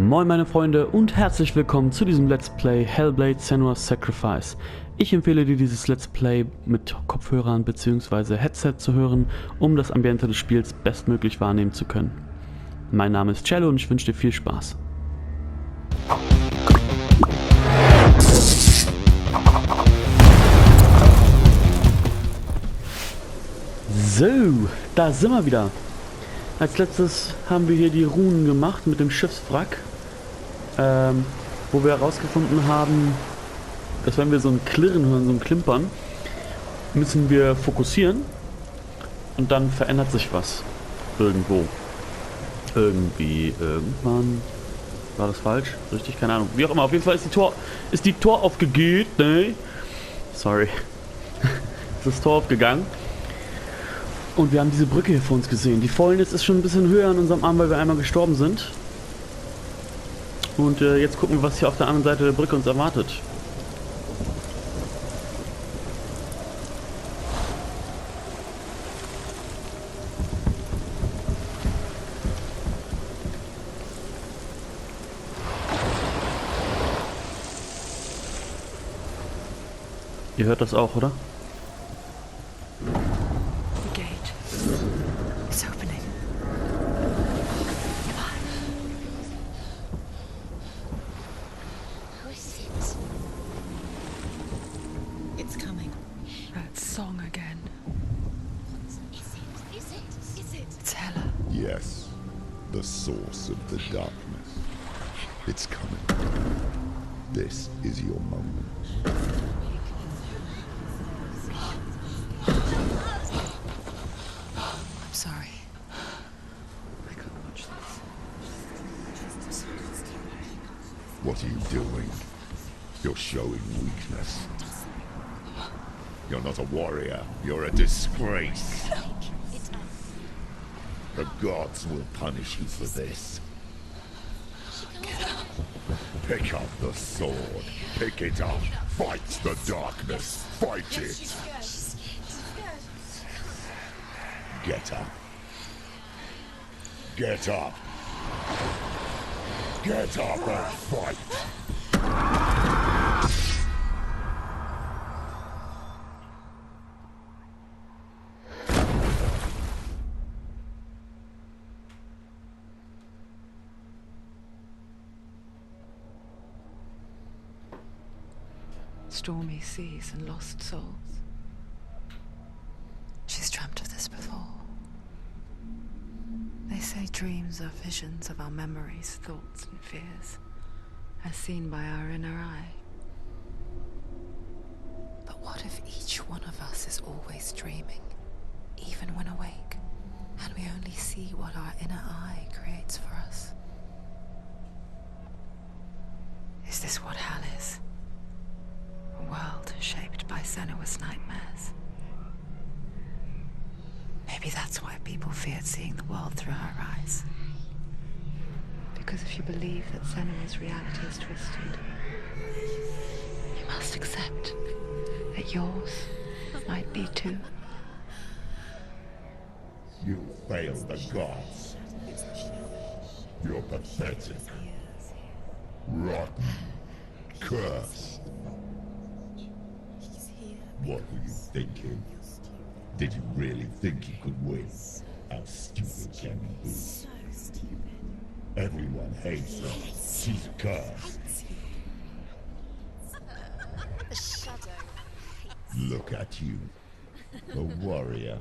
Moin meine Freunde und herzlich willkommen zu diesem Let's Play Hellblade Senua's Sacrifice. Ich empfehle dir dieses Let's Play mit Kopfhörern bzw. Headset zu hören, um das Ambiente des Spiels bestmöglich wahrnehmen zu können. Mein Name ist Cello und ich wünsche dir viel Spaß. So, da sind wir wieder. Als letztes haben wir hier die Runen gemacht mit dem Schiffswrack, wo wir herausgefunden haben, dass wenn wir so ein Klirren hören, so ein Klimpern, müssen wir fokussieren und dann verändert sich was. Irgendwo. Irgendwie, irgendwann. War das falsch? Richtig? Keine Ahnung. Wie auch immer, auf jeden Fall ist die Tor aufgegeht, ne? Sorry. Ist das Tor aufgegangen. Und wir haben diese Brücke hier vor uns gesehen. Die Fäulnis ist schon ein bisschen höher an unserem Arm, weil wir einmal gestorben sind. Und jetzt gucken wir, was hier auf der anderen Seite der Brücke uns erwartet. Ihr hört das auch, oder? Yes, the source of the darkness. It's coming. This is your moment. I'm sorry. I can't watch this. What are you doing? You're showing weakness. You're not a warrior. You're a disgrace. The gods will punish you for this. Pick up the sword. Pick it up. Fight the darkness. Fight it. Get up. Get up. Get up and fight. Stormy seas and lost souls. She's dreamt of this before. They say dreams are visions of our memories, thoughts and fears, as seen by our inner eye. But what if each one of us is always dreaming, even when awake, and we only see what our inner eye creates for us? Is this what hell is? A world shaped by Senua's nightmares. Maybe that's why people feared seeing the world through her eyes. Because if you believe that Senua's reality is twisted, you must accept that yours might be too. You failed the gods. You're pathetic. Rotten. Cursed. What were you thinking? Did you really think you could win? How stupid can you be? So stupid. Everyone hates her. She's cursed. The shadow. Look at you. A warrior.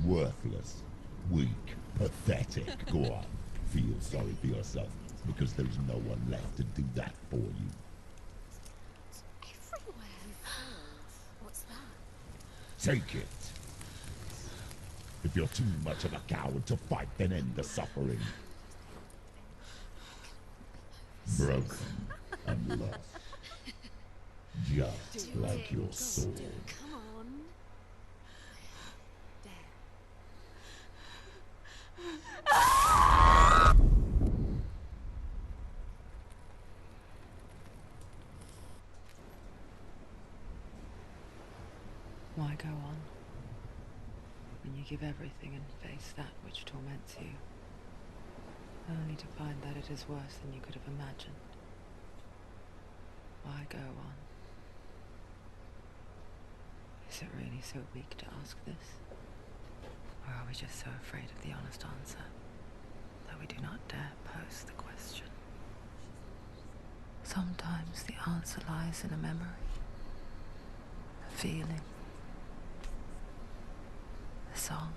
Worthless. Weak. Pathetic. Go on. Feel sorry for yourself, because there's no one left to do that for you. What's that? Take it. If you're too much of a coward to fight, then end the suffering. Broken and lost. Just like your sword. Come on. Why go on when you give everything and face that which torments you? only to find that it is worse than you could have imagined. Why go on? Is it really so weak to ask this? Or are we just so afraid of the honest answer that we do not dare pose the question? Sometimes the answer lies in a memory, a feeling, a song.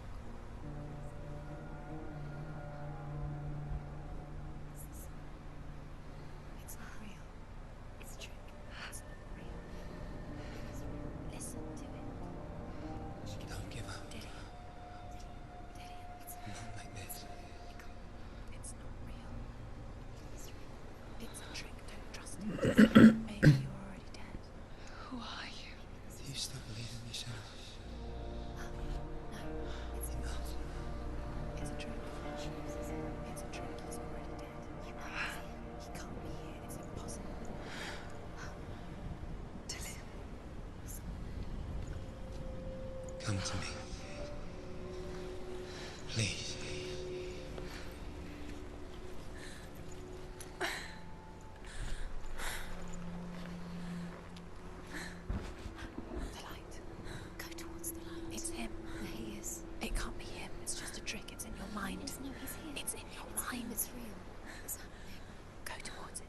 It's not real. It's a trick. It's not real. Listen to it. Don't give up. Did it? It's Not like this. It's not real. It's a trick. Don't trust it. Maybe you're already dead. Who are you? Do you still believe in me, Shadow? No, it's Enough. It's a trick. It's a trick. He's already dead. He can't be here. It's impossible. Tilly. Come to me. Please. The light. Go towards the light. It's him. There he is. It can't be him. It's just a trick. It's in your mind. No, he's here. It's in your mind. It's real. It's happening. Go towards it.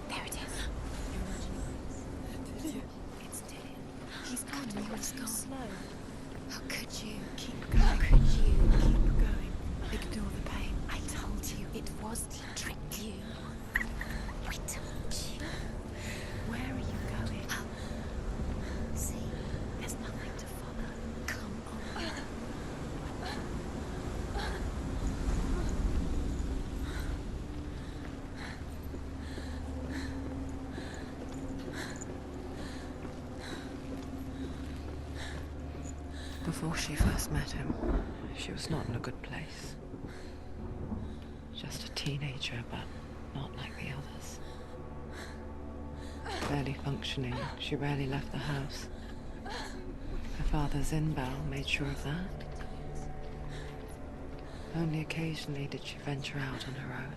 There it is. It's Dillian. He's coming. Let's go slow. How could you? Keep going. How could you? Keep going. Ignore the pain. I told you it was he tricked you. I told you. Where are you going? See, there's nothing to follow. Come on. Before she first met him, she was not in a good place. Just a teenager, but not like the others. Barely functioning, she rarely left the house. Her father's in-bell made sure of that. Only occasionally did she venture out on her own,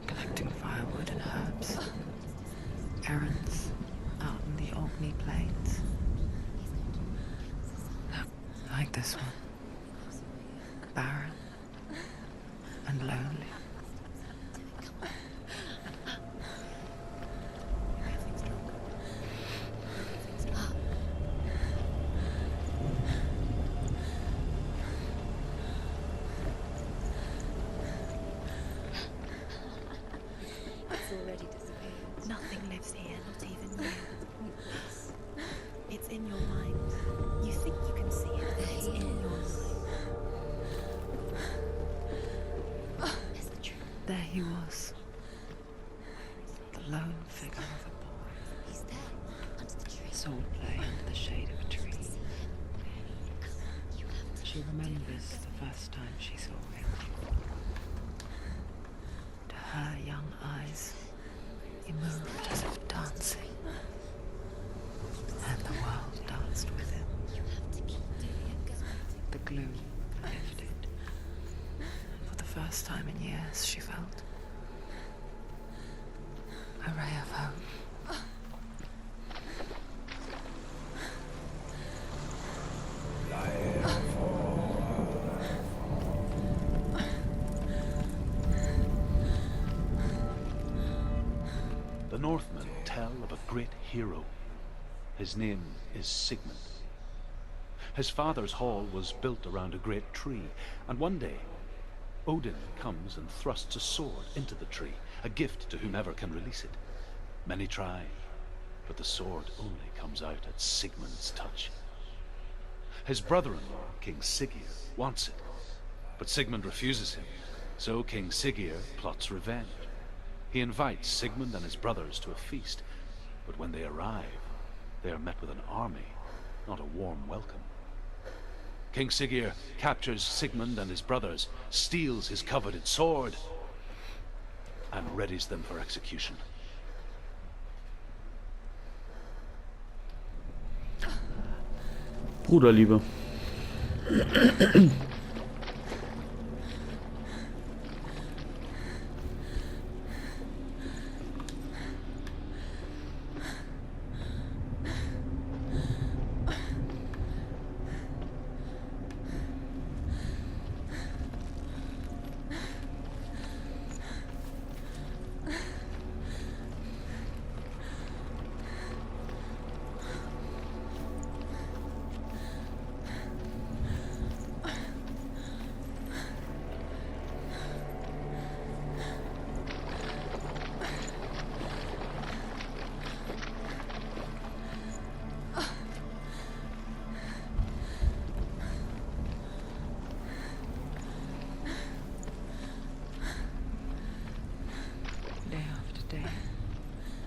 collecting firewood and herbs. Errands out in the Orkney Plains. Like this one. Barren and lonely. It's already disappeared. Nothing lives here, not even you. It's in your mind. You think you can see it, but it's in your mind. Is the truth? There he was. The lone figure of a boy. He's there, under the tree. Sword play under the shade of a tree. You have to. She remembers the first time she saw him. To her young eyes, he moved as if dancing. And the world danced with him. You have to keep doing it. The gloom lifted. For the first time in years, she felt a ray of hope. The Northmen tell of a great hero. His name is Sigmund. His father's hall was built around a great tree, and one day Odin comes and thrusts a sword into the tree, a gift to whomever can release it. Many try, but the sword only comes out at Sigmund's touch. His brother-in-law, King Siggeir, wants it, but Sigmund refuses him. So King Siggeir plots revenge. He invites Sigmund and his brothers to a feast, but when they arrive, they are met with an army, not a warm welcome. King Siggeir captures Sigmund and his brothers, steals his coveted sword, and readies them for execution. Bruderliebe. Day after day,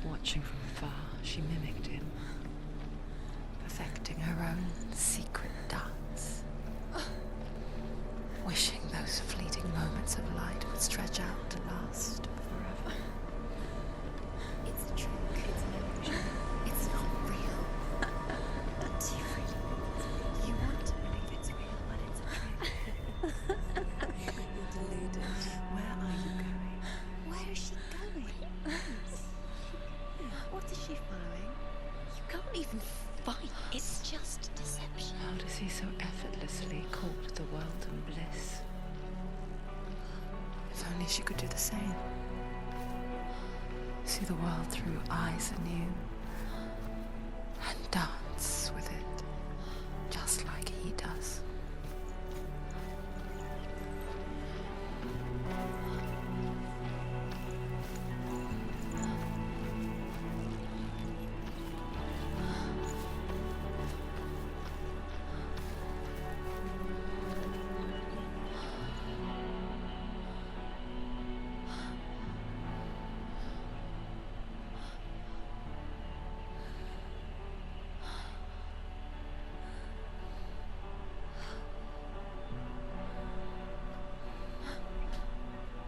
watching from afar, she mimicked him, Perfecting her own secret dance. Wishing those fleeting moments of light would stretch out to last forever. It's a trick. It's an illusion. It's not real. Do you really believe it's real? You want to believe it's real, but it's a trick. You're deluded. Where are you going? Where is she going? What is she following? You can't even fight. It's just deception. how does he so effortlessly court the world and bliss? If only she could do the same. See the world through eyes anew. And dance with it. Just like he does.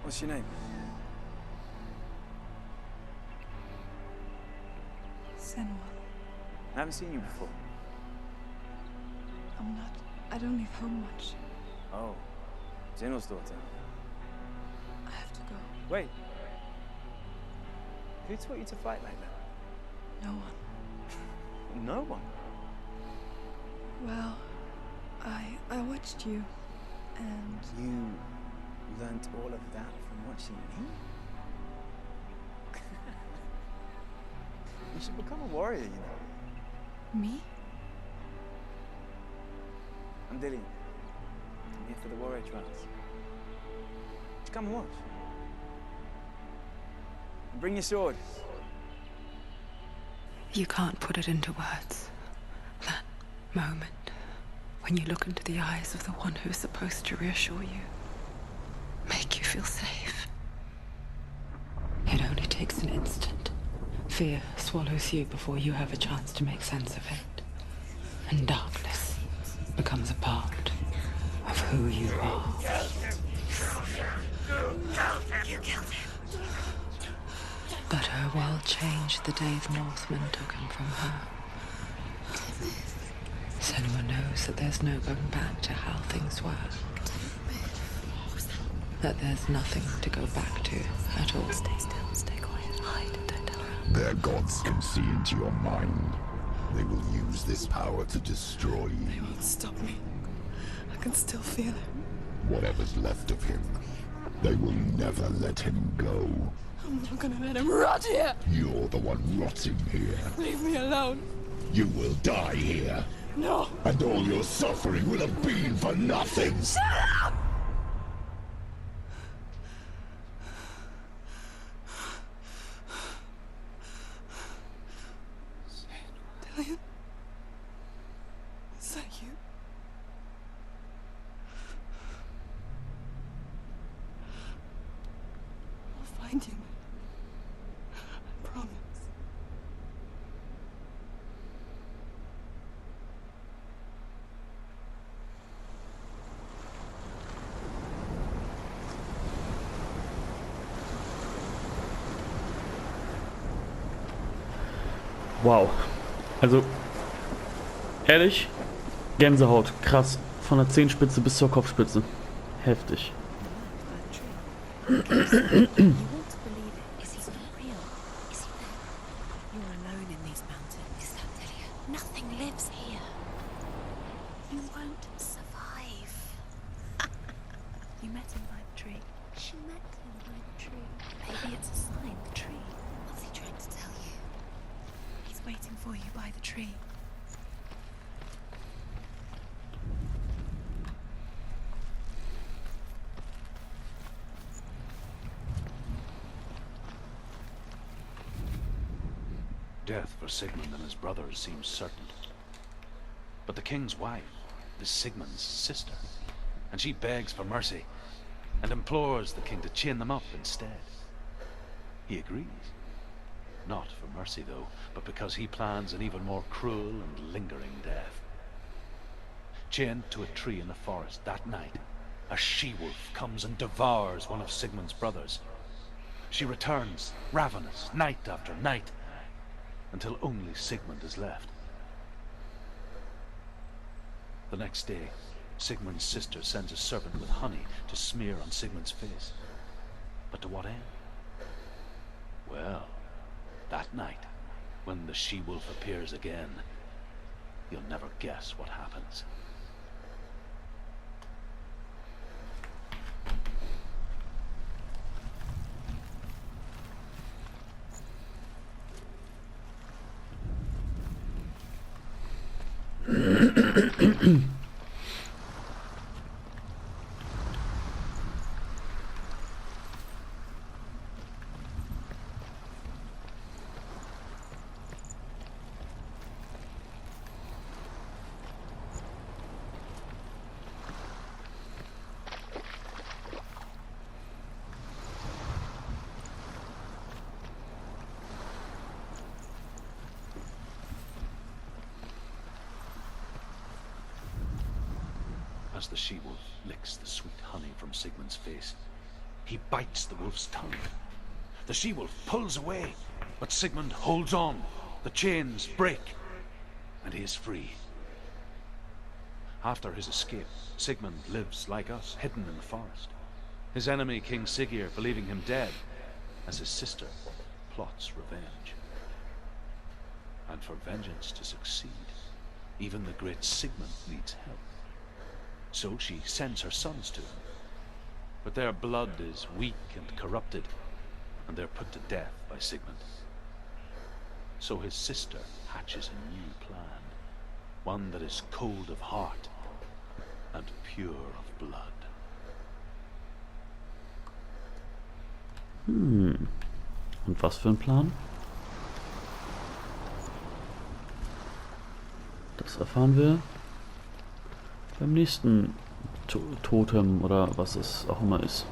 What's your name? Senua. I haven't seen you before. I don't leave home much. Oh, Zenua's daughter. I have to go. Wait. Who taught you to fight like that? No one. No one. Well, I watched you, and You learnt all of that from watching me? You should become a warrior, you know. me? I'm Dillian. I'm here for the warrior trials. Just come and watch. And bring your sword. You can't put it into words. That moment when you look into the eyes of the one who is supposed to reassure you. Make you feel safe. It only takes an instant. Fear swallows you before you have a chance to make sense of it. And darkness becomes a part of who you are. You killed him. But her world changed the day the Northmen took him from her. Senua knows that there's no going back to how things were. That there's nothing to go back to at all. Stay still, stay quiet, hide, don't tell her. Their gods can see into your mind. They will use this power to destroy They you. won't stop me. I can still feel it. Whatever's left of him, they will never let him go. I'm not gonna let him rot here. You're the one rotting here. Leave me alone. You will die here. No. And all your suffering will have been for nothing. Shut up! Dillian? Is that you? Wow. Also, ehrlich, Gänsehaut, krass. Von der Zehenspitze bis zur Kopfspitze. Heftig. You want to believe it. Is he not real? Is he there? You're alone in these mountains. Is that Delia? Nothing lives here. You won't survive. You met him by the tree. She met him by the tree. Maybe it's a sign, the tree. What's he trying to tell you? He's waiting for you by the tree. Death for Sigmund and his brothers seems certain. But the king's wife is Sigmund's sister, and she begs for mercy and implores the king to chain them up instead. He agrees. Not for mercy, though, but because he plans an even more cruel and lingering death. Chained to a tree in the forest that night, a she-wolf comes and devours one of Sigmund's brothers. She returns, ravenous, night after night, until only Sigmund is left. The next day, Sigmund's sister sends a servant with honey to smear on Sigmund's face. But to what end? Well, that night, when the she-wolf appears again, you'll never guess what happens. As the she-wolf licks the sweet honey from Sigmund's face, he bites the wolf's tongue. The she-wolf pulls away, but Sigmund holds on. The chains break, and he is free. After his escape, Sigmund lives like us, hidden in the forest. His enemy, King Siggeir, believing him dead, as his sister plots revenge. And for vengeance to succeed, even the great Sigmund needs help. So she sends her sons to him. But their blood is weak and corrupted, and they're put to death by Sigmund. So his sister hatches a new plan, one that is cold of heart and pure of blood. Und was für ein Plan? Das erfahren wir beim nächsten Totem oder was es auch immer ist.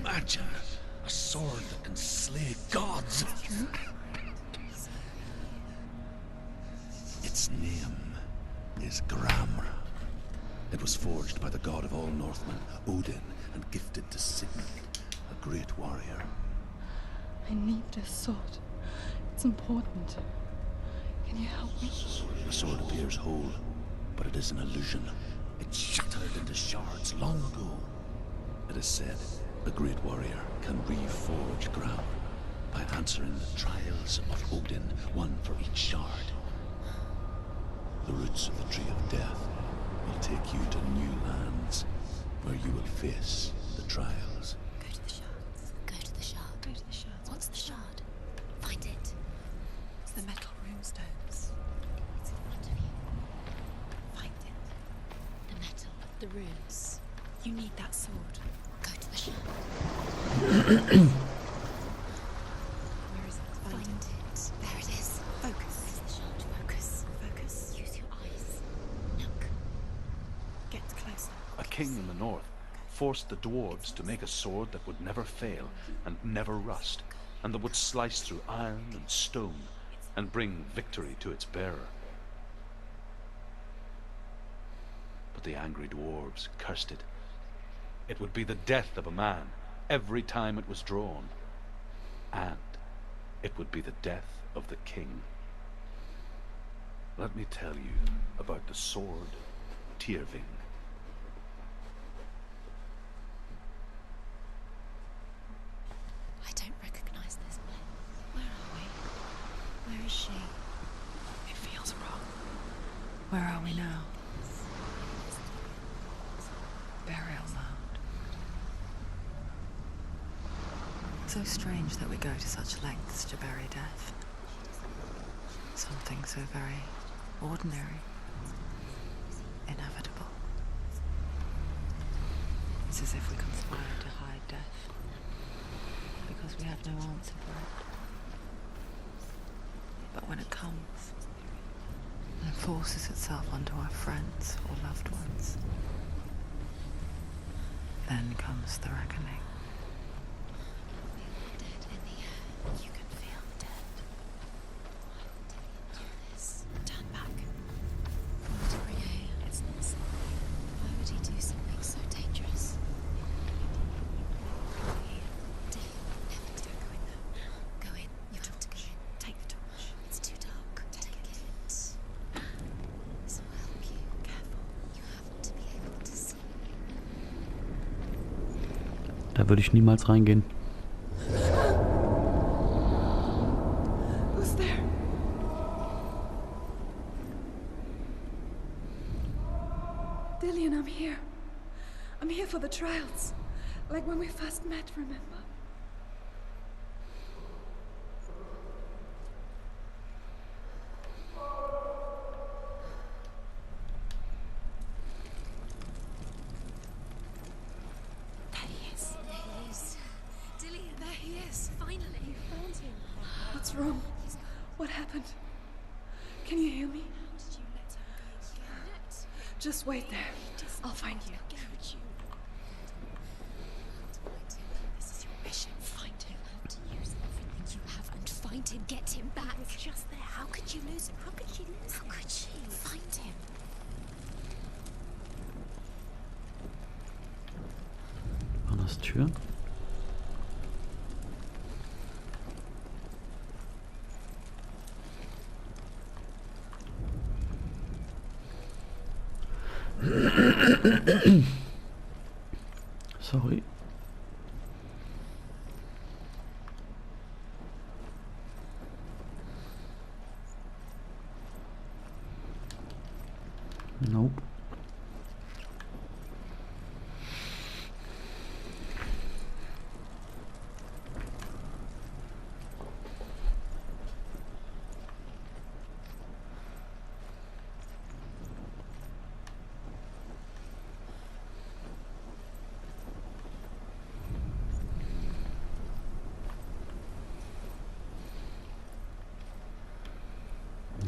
Imagine a sword that can slay gods. Its name is Gramr. It was forged by the god of all Northmen, Odin, and gifted to Sigmund, a great warrior. I need this sword. It's important. Can you help me? The sword appears whole, but it is an illusion. It shattered into shards long ago. It is said the great warrior can reforge Gramr by answering the trials of Odin, one for each shard. The roots of the Tree of Death will take you to new lands, where where you will face the trials. Go to the shards. Go to the shard. Go to the shards. What's the shard? Find it. It's the metal runestones. It's in front of you. Find it. The metal. The runes. You need that sword. Go to the shard. Where is it? Find it. There it is. Focus. Where's the shard? Focus. Focus. Use your eyes. Look. Get closer. A king in the north forced the dwarves to make a sword that would never fail and never rust, and that would slice through iron and stone and bring victory to its bearer. But the angry dwarves cursed it. It would be the death of a man every time it was drawn, and it would be the death of the king. Let me tell you about the sword Tyrving. I don't recognize this place. Where are we? Where is she? It feels wrong. Where are we now? Burial mound. So strange that we go to such lengths to bury death. Something so very ordinary, inevitable. It's as if we conspire to hide death, because we have no answer for it. But when it comes, and forces itself onto our friends or loved ones, then comes the reckoning. Dead in the air. You can feel dead. Why would he do this? Turn back. It's not safe. Why would he do something so dangerous? Never do. Go in there. Go in. You have to go in. Take the torch. It's too dark. Take it. This will help you. Careful. You have to be able to see. Da würde ich niemals reingehen. Who's there? Dillian, I'm here. I'm here for the trials. Like when we first met, remember? There he is. There he is. Dillian, there he is. Finally. You found him. What's wrong? What happened? Can you hear me? Did you let him go again? Just wait there. I'll find you. Could you? Find him. This is your mission. Find him. How to use everything you have and find him. Get him back. He was just there. How could you lose him? How could she lose him? How could she? Find him. War das Tür? Sorry. Nope.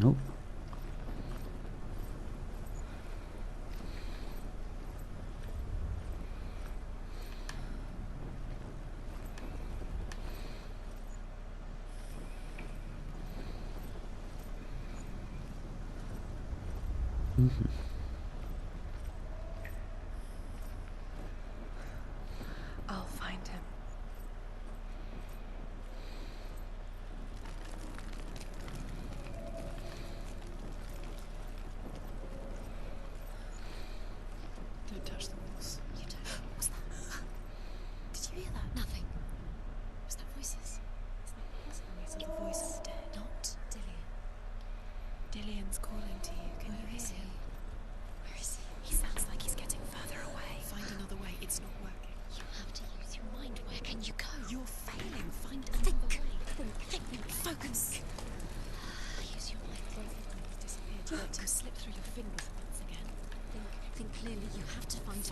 Nope. I'll find him. Don't touch the walls. You don't. What's that? Did you hear that? Nothing. Was that voices? It's the voice of the dead. Not Dillian. Dillian's calling to you. Can you Where hear is he? him? Where is he? He sounds like he's getting further away. Find another way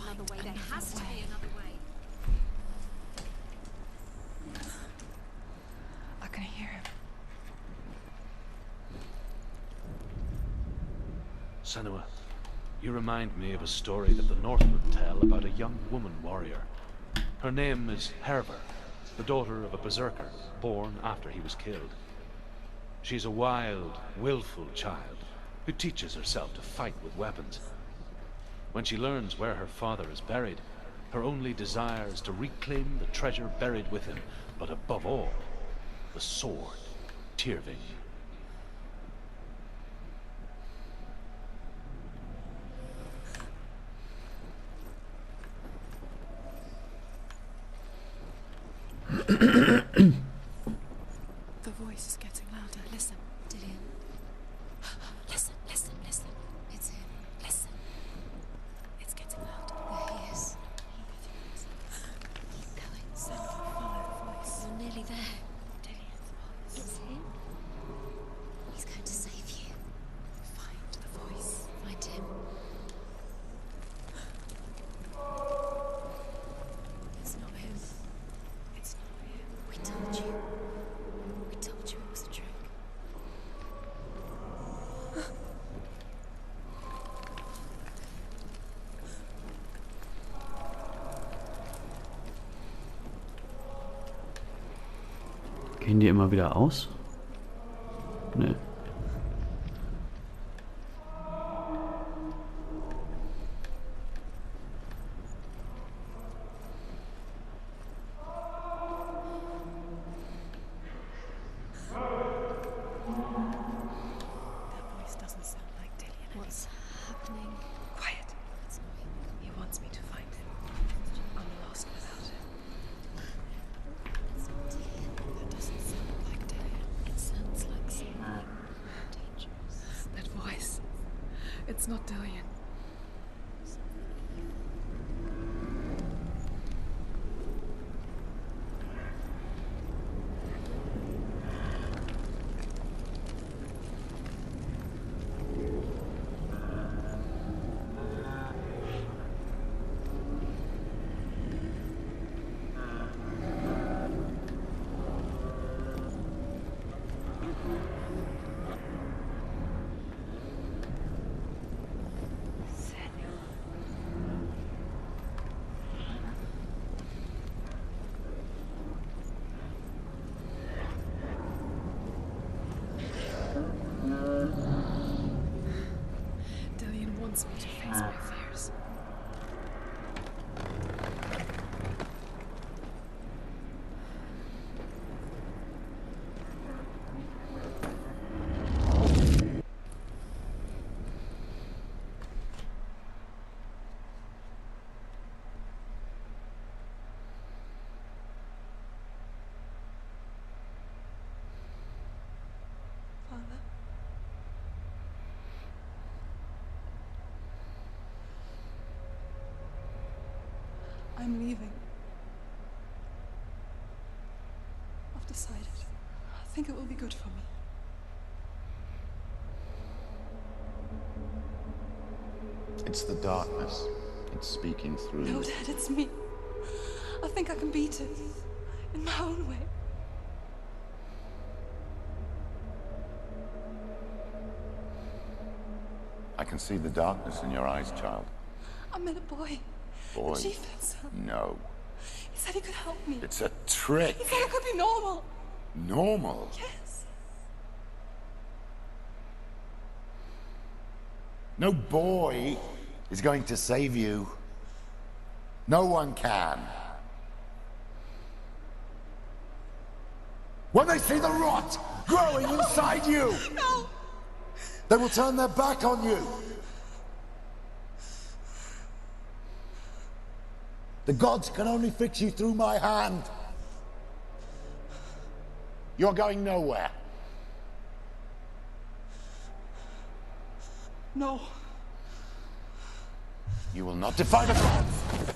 another way. There has to be another way. I can hear him. Senua, you remind me of a story that the Northmen tell about a young woman warrior. Her name is Herver, the daughter of a berserker, born after he was killed. She's a wild, willful child who teaches herself to fight with weapons. When she learns where her father is buried, her only desire is to reclaim the treasure buried with him, but above all, the sword, Tyrving. The voice is getting louder. Listen. Dillian. Listen, listen, listen. It's him. Listen. It's getting louder. There he is. Keep going. Senua, follow the voice. You're nearly there. Dillian's voice. It's him. He's going to save you. Find the voice. Find him. It's not him. It's not him. We told you. We told you it was a trick. Gehen die immer wieder aus? Nee. That voice doesn't sound like Dillian. What's happening? Quiet. It's not him. He wants me to find him. I'm lost without him. It's not Dillian. That doesn't sound like Dillian. It sounds like something dangerous. That voice. It's not Dillian. Dillian wants me to face my fears. Father? I'm leaving. I've decided. I think it will be good for me. It's the darkness. It's speaking through No, you. Dad, it's me. I think I can beat it. In my own way. I can see the darkness in your eyes, child. I met a boy. Boy. The chieftain's son. No. He said he could help me. It's a trick. He said I could be normal. Normal. Yes. No boy is going to save you. No one can. When they see the rot growing inside you, No! they will turn their back on you. The gods can only fix you through my hand. You're going nowhere. No. You will not defy the gods.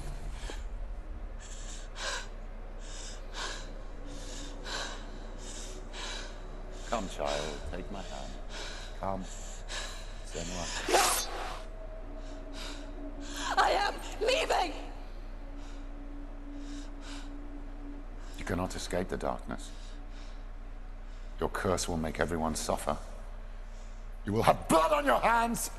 Come, child, take my hand. Come. Senua. I am leaving! cannot escape the darkness. Your curse will make everyone suffer. You will have blood on your hands!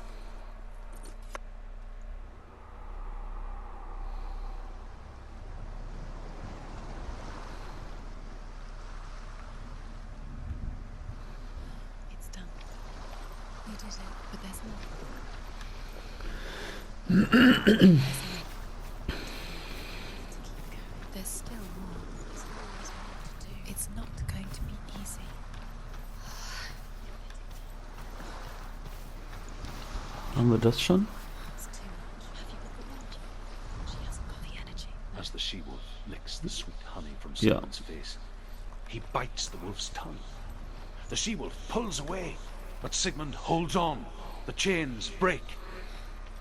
It's done. You did it, but there's more. There's still more. There's always more to do. It's not going to be easy. Haben wir das schon? It's too much. Have you got the energy? She hasn't got the energy. As the she-wolf licks the sweet honey from Yeah. Sigmund's face, he bites the wolf's tongue. The she-wolf pulls away, but Sigmund holds on. The chains break,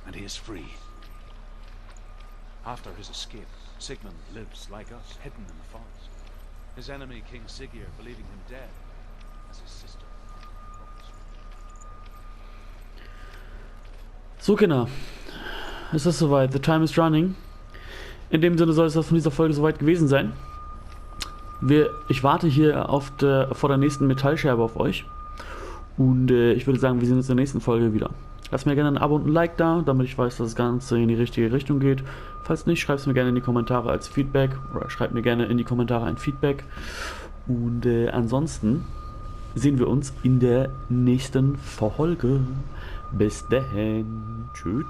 and he is free. After his escape, Sigmund lives like us, hidden in the forest. His enemy, King Siggeir, believing him dead, as his sister. So, Kinder. Es ist soweit. The time is running. In dem Sinne soll es das von dieser Folge soweit gewesen sein. Ich warte hier vor der nächsten Metallscherbe auf euch. Und ich würde sagen, wir sehen uns in der nächsten Folge wieder. Lasst mir gerne ein Abo und ein Like da, damit ich weiß, dass das Ganze in die richtige Richtung geht. Falls nicht, schreibt es mir gerne in die Kommentare als Feedback. Oder schreibt mir gerne in die Kommentare ein Feedback. Und ansonsten sehen wir uns in der nächsten Folge. Bis dahin. Tschüss.